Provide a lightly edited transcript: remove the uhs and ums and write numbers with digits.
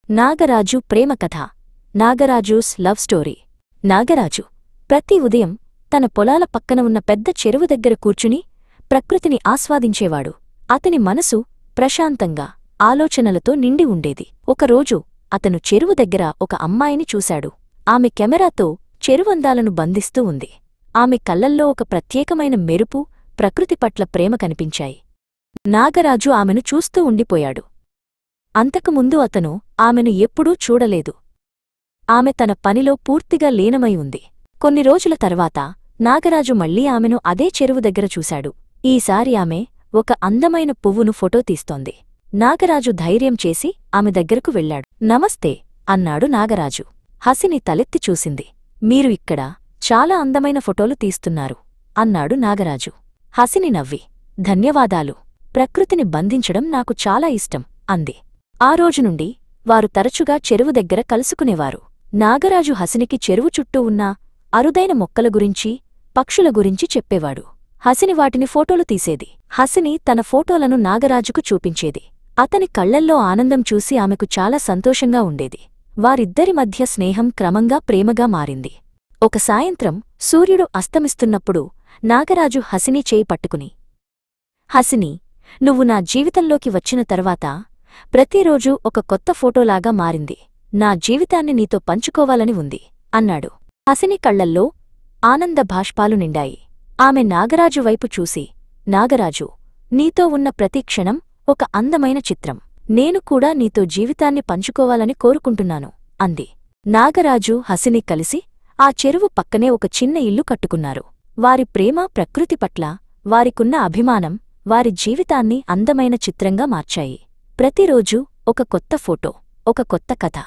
నాగరాజు ప్రేమ కథ. నాగరాజూస్ love story. Nagaraju ప్రతి ఉదయం తన పొలాల పక్కన ఉన్న పెద్ద చెరువు దగ్గర కూర్చుని ప్రకృతిని ఆస్వాదించేవాడు. అతని మనసు ప్రశాంతంగా ఆలోచనలతో నిండి ఉండేది. ఒకరోజు అతను చెరువు దగ్గర ఒక అమ్మాయిని చూశాడు. ఆమె కెమెరాతో చెరువందాలను బంధిస్తూ ఉంది. ఆమె కళ్లల్లో ఒక ప్రత్యేకమైన మెరుపు, ప్రకృతి పట్ల ప్రేమ కనిపించాయి. నాగరాజు ఆమెను చూస్తూ ఉండిపోయాడు. అంతకుముందు అతను ఆమెను ఎప్పుడూ చూడలేదు. ఆమె తన పనిలో పూర్తిగా లీనమై ఉంది. కొన్ని రోజుల తర్వాత నాగరాజు మళ్లీ ఆమెను అదే చెరువు దగ్గర చూశాడు. ఈసారి ఆమె ఒక అందమైన పువ్వును ఫోటో తీస్తోంది. నాగరాజు ధైర్యం చేసి ఆమె దగ్గరకు వెళ్లాడు. నమస్తే అన్నాడు నాగరాజు. హసిని తలెత్తి చూసింది. మీరు ఇక్కడ చాలా అందమైన ఫోటోలు తీస్తున్నారు అన్నాడు నాగరాజు. హసిని నవ్వి, ధన్యవాదాలు. ప్రకృతిని బంధించడం నాకు చాలా ఇష్టం అంది. ఆ రోజునుండి వారు తరచుగా చెరువు దగ్గర కలుసుకునేవారు. నాగరాజు హసినికి చెరువు చుట్టూ ఉన్న అరుదైన మొక్కల గురించి, పక్షుల గురించి చెప్పేవాడు. హసిని వాటిని ఫోటోలు తీసేది. హసిని తన ఫోటోలను నాగరాజుకు చూపించేది. అతని కళ్లల్లో ఆనందం చూసి ఆమెకు చాలా సంతోషంగా ఉండేది. వారిద్దరి మధ్య స్నేహం క్రమంగా ప్రేమగా మారింది. ఒక సాయంత్రం సూర్యుడు అస్తమిస్తున్నప్పుడు నాగరాజు హసిని చేయి పట్టుకుని, హసిని, నువ్వు నా జీవితంలోకి వచ్చిన తర్వాత ప్రతిరోజూ ఒక కొత్త ఫోటోలాగా మారింది. నా జీవితాన్ని నీతో పంచుకోవాలని ఉంది అన్నాడు. హసిని కళ్లల్లో ఆనంద భాష్పాలు నిండాయి. ఆమె నాగరాజు వైపు చూసి, నాగరాజు, నీతో ఉన్న ప్రతి క్షణం ఒక అందమైన చిత్రం. నేను కూడా నీతో జీవితాన్ని పంచుకోవాలని కోరుకుంటున్నాను అంది. నాగరాజు హసిని కలిసి ఆ చెరువు పక్కనే ఒక చిన్న ఇల్లు కట్టుకున్నారు. వారి ప్రేమ, ప్రకృతి పట్ల వారికున్న అభిమానం వారి జీవితాన్ని అందమైన చిత్రంగా మార్చాయి. ప్రతిరోజూ ఒక కొత్త ఫోటో, ఒక కొత్త కథ.